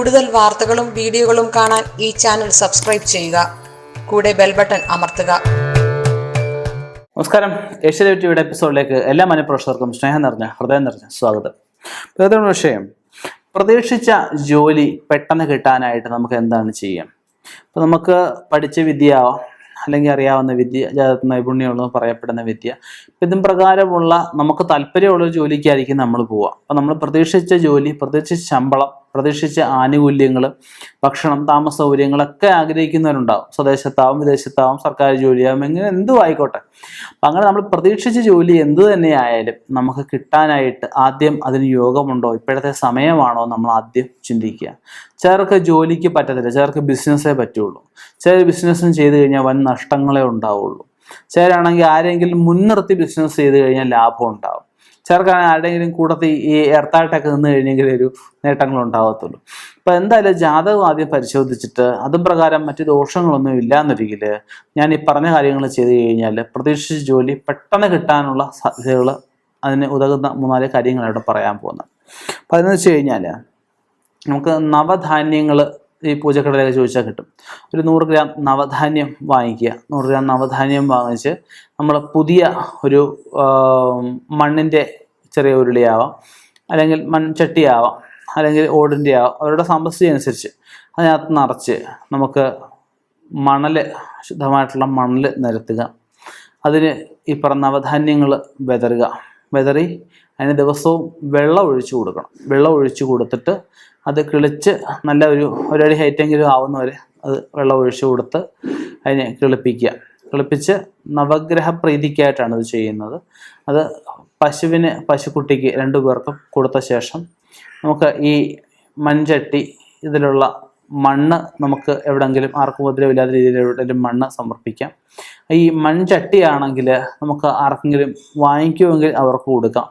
കൂടുതൽ വാർത്തകളും വീഡിയോകളും കാണാൻ ഈ ചാനൽ സബ്സ്ക്രൈബ് ചെയ്യുക. കൂടെ ബെൽ ബട്ടൺ അമർത്തുക. നമസ്കാരം. ഏഷ്യാനെറ്റ് ടിവിയുടെ എപ്പിസോഡിലേക്ക് എല്ലാ മനഃപ്രേക്ഷകർക്കും സ്നേഹം നിറഞ്ഞ ഹൃദയം നിറഞ്ഞ സ്വാഗതം. പ്രധാന വിഷയം, പ്രതീക്ഷിച്ച ജോലി പെട്ടെന്ന് കിട്ടാനായിട്ട് നമുക്ക് എന്താണ് ചെയ്യാം? അപ്പോൾ നമുക്ക് പഠിച്ച വിദ്യ അല്ലെങ്കിൽ അറിയാവുന്ന വിദ്യ, നൈപുണ്യമുള്ളതെന്ന് പറയപ്പെടുന്ന വിദ്യ, ഇതും പ്രകാരമുള്ള നമുക്ക് താല്പര്യമുള്ളൊരു ജോലിക്കായിരിക്കും നമ്മൾ പോവുക. അപ്പോൾ നമ്മൾ പ്രതീക്ഷിച്ച ജോലി, പ്രതീക്ഷിച്ച ശമ്പളം, പ്രതീക്ഷിച്ച ആനുകൂല്യങ്ങൾ, ഭക്ഷണം, താമസ സൗകര്യങ്ങളൊക്കെ ആഗ്രഹിക്കുന്നവരുണ്ടാവും. സ്വദേശത്താവും വിദേശത്താവും സർക്കാർ ജോലിയാവും, എങ്ങനെ എന്തും ആയിക്കോട്ടെ. അപ്പം അങ്ങനെ നമ്മൾ പ്രതീക്ഷിച്ച ജോലി എന്തു തന്നെയായാലും നമുക്ക് കിട്ടാനായിട്ട് ആദ്യം അതിന് യോഗമുണ്ടോ, ഇപ്പോഴത്തെ സമയമാണോ നമ്മൾ ആദ്യം ചിന്തിക്കുക. ചിലർക്ക് ജോലിക്ക് പറ്റത്തില്ല, ചിലർക്ക് ബിസിനസ്സേ പറ്റുള്ളൂ. ചില ബിസിനസ്സും ചെയ്ത് കഴിഞ്ഞാൽ വൻ നഷ്ടങ്ങളെ ഉണ്ടാവുള്ളൂ. ചിലരാണെങ്കിൽ ആരെങ്കിലും മുൻനിർത്തി ബിസിനസ് ചെയ്ത് കഴിഞ്ഞാൽ ലാഭം ഉണ്ടാവും. ചിലർക്കാണെങ്കിൽ ആരുടെയെങ്കിലും കൂട്ടത്തിൽ ഈ എർത്തായിട്ടൊക്കെ നിന്ന് കഴിഞ്ഞെങ്കിൽ ഒരു നേട്ടങ്ങൾ ഉണ്ടാകത്തുള്ളൂ. അപ്പോൾ എന്തായാലും ജാതകം ആദ്യം പരിശോധിച്ചിട്ട് അതും പ്രകാരം മറ്റു ദോഷങ്ങളൊന്നും ഇല്ലാന്നൊരിക്കൽ ഞാൻ ഈ പറഞ്ഞ കാര്യങ്ങൾ ചെയ്ത് കഴിഞ്ഞാൽ പ്രതീക്ഷിച്ച ജോലി പെട്ടെന്ന് കിട്ടാനുള്ള സാധ്യതകൾ, അതിന് ഉതകുന്ന 3-4 കാര്യങ്ങളായിട്ട് പറയാൻ പോകുന്നത്. അപ്പോൾ അതെന്ന് വെച്ച് കഴിഞ്ഞാൽ നമുക്ക് നവധാന്യങ്ങൾ ഈ പൂജക്കടയിലൊക്കെ ചോദിച്ചാൽ കിട്ടും. ഒരു 100 ഗ്രാം നവധാന്യം വാങ്ങിക്കുക. 100 ഗ്രാം നവധാന്യം വാങ്ങിച്ച് നമ്മൾ പുതിയ ഒരു മണ്ണിൻ്റെ ചെറിയ ഉരുളിയാവാം, അല്ലെങ്കിൽ മൺചട്ടിയാവാം, അല്ലെങ്കിൽ ഓടിൻ്റെ ആവാം, അവരുടെ സാമ്പത്തിക അനുസരിച്ച് അതിനകത്ത് നിറച്ച് നമുക്ക് മണൽ, ശുദ്ധമായിട്ടുള്ള മണൽ നിരത്തുക. അതിന് ഈ പറഞ്ഞ നവധാന്യങ്ങൾ വിതറി അതിന് ദിവസവും വെള്ളം ഒഴിച്ചു കൊടുക്കണം. വെള്ളം ഒഴിച്ചു കൊടുത്തിട്ട് അത് കിളിച്ച് നല്ല ഒരടി ഹൈറ്റെങ്കിലും ആവുന്നവരെ അത് വെള്ളം ഒഴിച്ചു കൊടുത്ത് അതിനെ കിളിപ്പിച്ച് നവഗ്രഹ പ്രീതിക്കായിട്ടാണ് ഇത് ചെയ്യുന്നത്. അത് പശുക്കുട്ടിക്ക് 2 പേർക്കും കൊടുത്ത ശേഷം നമുക്ക് ഈ മൺചട്ടി, ഇതിലുള്ള മണ്ണ് നമുക്ക് എവിടെയെങ്കിലും ആർക്കും ഉപദ്രവമില്ലാത്ത രീതിയിൽ എവിടെയെങ്കിലും മണ്ണ് സമർപ്പിക്കാം. ഈ മൺചട്ടിയാണെങ്കിൽ നമുക്ക് ആർക്കെങ്കിലും വാങ്ങിക്കുമെങ്കിൽ അവർക്ക് കൊടുക്കാം.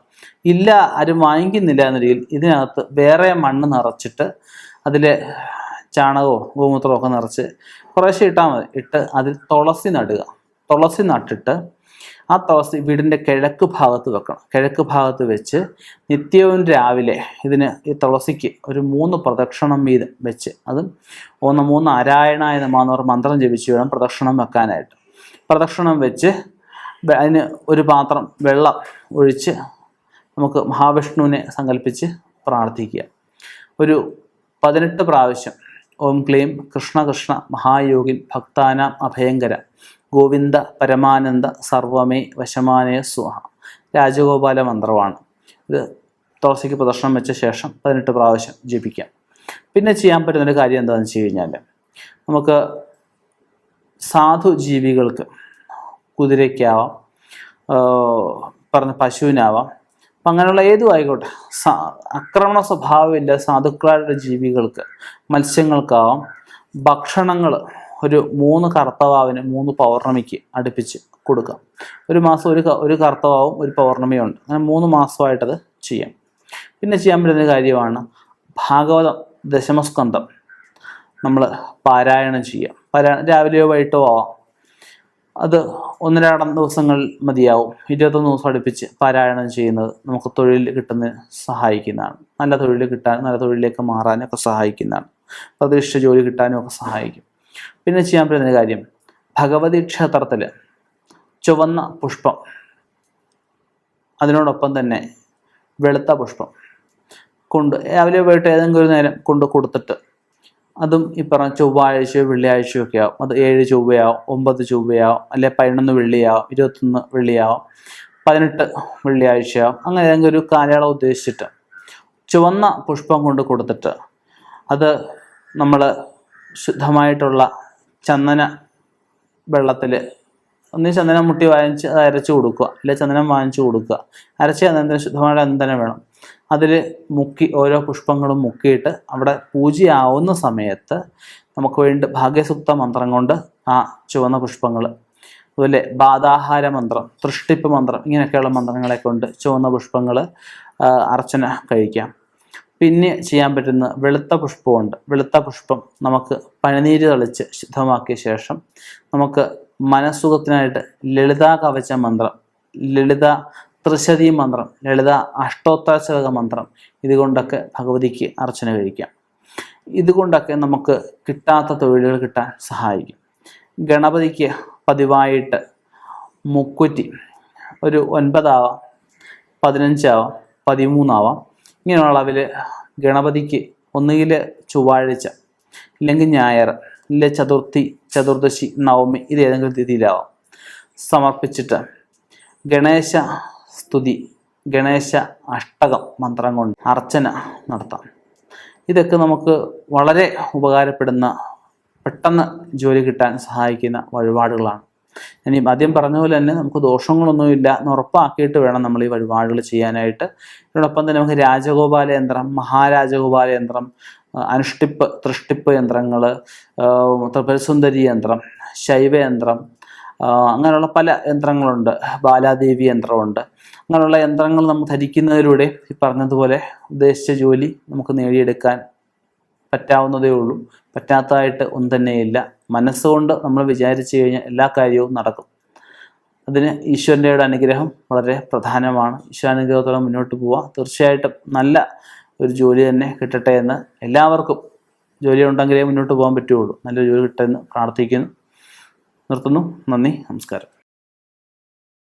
ഇല്ല, ആരും വാങ്ങിക്കുന്നില്ല എന്ന രീതിയിൽ ഇതിനകത്ത് വേറെ മണ്ണ് നിറച്ചിട്ട് അതിൽ ചാണകമോ ഗോമൂത്രമോ ഒക്കെ നിറച്ച് കുറേശ്ശെ ഇട്ടാൽ മതി. ഇട്ട് അതിൽ തുളസി നടുക. തുളസി നട്ടിട്ട് ആ തുളസി വീടിൻ്റെ കിഴക്ക് ഭാഗത്ത് വെക്കണം. കിഴക്ക് ഭാഗത്ത് വെച്ച് നിത്യവും രാവിലെ ഇതിന് ഈ തുളസിക്ക് ഒരു 3 പ്രദക്ഷിണം വീതം വെച്ച്, അതും 3 നാരായണായ നമഃ എന്ന് പറഞ്ഞ മന്ത്രം ജപിച്ച് വേണം പ്രദക്ഷിണം വെക്കാനായിട്ട്. പ്രദക്ഷിണം വെച്ച് അതിന് ഒരു പാത്രം വെള്ളം ഒഴിച്ച് നമുക്ക് മഹാവിഷ്ണുവിനെ സങ്കല്പിച്ച് പ്രാർത്ഥിക്കുക. ഒരു 18 പ്രാവശ്യം ഓം ക്ലീം കൃഷ്ണ കൃഷ്ണ മഹായോഗിൻ ഭക്താനാം അഭയങ്കര ഗോവിന്ദ പരമാനന്ദ സർവമേ വശമാനയ സ്വാഹ രാജഗോപാല മന്ത്രമാണ്. ഇത് തുളസിക്ക് പ്രദക്ഷിണം വെച്ച ശേഷം 18 പ്രാവശ്യം ജപിക്കാം. പിന്നെ ചെയ്യാൻ പറ്റുന്നൊരു കാര്യം എന്താണെന്ന് വെച്ച് കഴിഞ്ഞാൽ, നമുക്ക് സാധു ജീവികൾക്ക്, കുതിരയ്ക്കാവാം, പറഞ്ഞ പശുവിനാവാം, അപ്പം അങ്ങനെയുള്ള ഏതും ആയിക്കോട്ടെ, ആക്രമണ സ്വഭാവമില്ല സാധുക്കളായിട്ടുള്ള ജീവികൾക്ക്, മത്സ്യങ്ങൾക്കാവാം, ഭക്ഷണങ്ങൾ ഒരു 3 കർത്തവാവിന് 3 പൗർണമിക്ക് അടുപ്പിച്ച് കൊടുക്കാം. ഒരു മാസം ഒരു കർത്തവാവും ഒരു പൗർണമിയും ഉണ്ട്. അങ്ങനെ 3 മാസമായിട്ടത് ചെയ്യാം. പിന്നെ ചെയ്യാൻ പറ്റുന്ന കാര്യമാണ് ഭാഗവതം ദശമസ്കന്ധം നമ്മൾ പാരായണം ചെയ്യാം. രാവിലെയോ വൈകിട്ടോ ആവാം. അത് 1-2 ദിവസങ്ങൾ മതിയാവും. 21 ദിവസം അടുപ്പിച്ച് പാരായണം ചെയ്യുന്നത് നമുക്ക് തൊഴിൽ കിട്ടുന്നതിന് സഹായിക്കുന്നതാണ്. നല്ല തൊഴിൽ കിട്ടാൻ, നല്ല തൊഴിലിലേക്ക് മാറാനൊക്കെ സഹായിക്കുന്നതാണ്. പ്രതീക്ഷിച്ച ജോലി കിട്ടാനും ഒക്കെ സഹായിക്കും. പിന്നെ ചെയ്യാൻ പറ്റുന്ന കാര്യം, ഭഗവതി ക്ഷേത്രത്തിൽ ചുവന്ന പുഷ്പം, അതിനോടൊപ്പം തന്നെ വെളുത്ത പുഷ്പം രാവിലെ വൈകിട്ട് ഏതെങ്കിലും ഒരു നേരം കൊടുത്തിട്ട്, അതും ഈ പറഞ്ഞ ചൊവ്വാഴ്ചയോ വെള്ളിയാഴ്ചയോ ഒക്കെ ആവും. അത് 7 ചൊവ്വയാവും, 9 ചൊവ്വയാവും, അല്ലെ 11 വെള്ളിയാവും, 21 വെള്ളിയാവും, 18 വെള്ളിയാഴ്ചയാവും. അങ്ങനെ ഏതെങ്കിലും ഒരു കാലയളവ് ഉദ്ദേശിച്ചിട്ട് ചുവന്ന പുഷ്പം കൊടുത്തിട്ട് അത് നമ്മൾ ശുദ്ധമായിട്ടുള്ള ചന്ദന വെള്ളത്തിൽ ചന്ദനം മുട്ടി വാങ്ങിച്ച് അത് അരച്ച് കൊടുക്കുക, അല്ലെ ചന്ദനം വാങ്ങിച്ചു കൊടുക്കുക. അരച്ച ചന്ദനത്തിന് ശുദ്ധമായിട്ട് ചന്ദനം വേണം. അതിൽ മുക്കി ഓരോ പുഷ്പങ്ങളും മുക്കിയിട്ട് അവിടെ പൂജയാവുന്ന സമയത്ത് നമുക്ക് വേണ്ടി ഭാഗ്യസൂക്ത മന്ത്രം കൊണ്ട് ആ ചുവന്ന പുഷ്പങ്ങൾ, അതുപോലെ ബാധാഹാര മന്ത്രം, തൃഷ്ടിപ്പ് മന്ത്രം, ഇങ്ങനെയൊക്കെയുള്ള മന്ത്രങ്ങളെ കൊണ്ട് ചുവന്ന പുഷ്പങ്ങൾ അർച്ചന കഴിക്കാം. പിന്നെ ചെയ്യാൻ പറ്റുന്ന വെളുത്ത പുഷ്പമുണ്ട്. വെളുത്ത പുഷ്പം നമുക്ക് പനിനീര് തളിച്ച് ശുദ്ധമാക്കിയ ശേഷം നമുക്ക് മനസ്സുഖത്തിനായിട്ട് ലളിതാ കവച മന്ത്രം, ലളിത ത്രിശതി മന്ത്രം, ലളിത അഷ്ടോത്തരശതക മന്ത്രം, ഇതുകൊണ്ടൊക്കെ ഭഗവതിക്ക് അർച്ചന കഴിക്കാം. ഇതുകൊണ്ടൊക്കെ നമുക്ക് കിട്ടാത്ത തൊഴിലുകൾ കിട്ടാൻ സഹായിക്കും. ഗണപതിക്ക് പതിവായിട്ട് മുക്കുറ്റി ഒരു 9 ആവാം, 15 ആവാം, 13 ആവാം, ഇങ്ങനെയുള്ള അളവിൽ ഗണപതിക്ക് ഒന്നുകിൽ ചൊവ്വാഴ്ച, ഇല്ലെങ്കിൽ ഞായർ, ഇല്ല ചതുർത്ഥി, ചതുർദശി, നവമി, ഇത് ഏതെങ്കിലും തിഥിയിലാവാം സമർപ്പിച്ചിട്ട് ഗണേശ സ്തുതി, ഗണേശ അഷ്ടകം മന്ത്രം കൊണ്ട് അർച്ചന നടത്താം. ഇതൊക്കെ നമുക്ക് വളരെ ഉപകാരപ്പെടുന്ന, പെട്ടെന്ന് ജോലി കിട്ടാൻ സഹായിക്കുന്ന വഴിപാടുകളാണ്. ഇനി ആദ്യം പറഞ്ഞ പോലെ തന്നെ നമുക്ക് ദോഷങ്ങളൊന്നുമില്ല എന്ന് ഉറപ്പാക്കിയിട്ട് വേണം നമ്മൾ ഈ വഴിപാടുകൾ ചെയ്യാനായിട്ട്. ഇതിനോടൊപ്പം തന്നെ നമുക്ക് രാജഗോപാല യന്ത്രം, മഹാരാജഗോപാല യന്ത്രം, അനുഷ്ടിപ്പ്, തൃഷ്ടിപ്പ് യന്ത്രങ്ങൾ, ത്രിപുരസുന്ദരി യന്ത്രം, ശൈവയന്ത്രം, അങ്ങനെയുള്ള പല യന്ത്രങ്ങളുണ്ട്. ബാലാദേവി യന്ത്രമുണ്ട്. അങ്ങനെയുള്ള യന്ത്രങ്ങൾ നമ്മൾ ധരിക്കുന്നതിലൂടെ ഈ പറഞ്ഞതുപോലെ ഉദ്ദേശിച്ച ജോലി നമുക്ക് നേടിയെടുക്കാൻ പറ്റാവുന്നതേ ഉള്ളൂ. പറ്റാത്തതായിട്ട് ഒന്നും തന്നെയില്ല. മനസ്സുകൊണ്ട് നമ്മൾ വിചാരിച്ചു കഴിഞ്ഞാൽ എല്ലാ കാര്യവും നടക്കും. അതിന് ഈശ്വരൻ്റെ അനുഗ്രഹം വളരെ പ്രധാനമാണ്. ഈശ്വരാനുഗ്രഹത്തോടെ മുന്നോട്ട് പോവുക. തീർച്ചയായിട്ടും നല്ല ഒരു ജോലി തന്നെ കിട്ടട്ടെ എന്ന് എല്ലാവർക്കും, ജോലി ഉണ്ടെങ്കിലേ മുന്നോട്ട് പോകാൻ പറ്റുകയുള്ളൂ. നല്ലൊരു ജോലി കിട്ടുമെന്ന് പ്രാർത്ഥിക്കുന്നു. നിർത്തുന്നു. നന്ദി, നമസ്കാരം.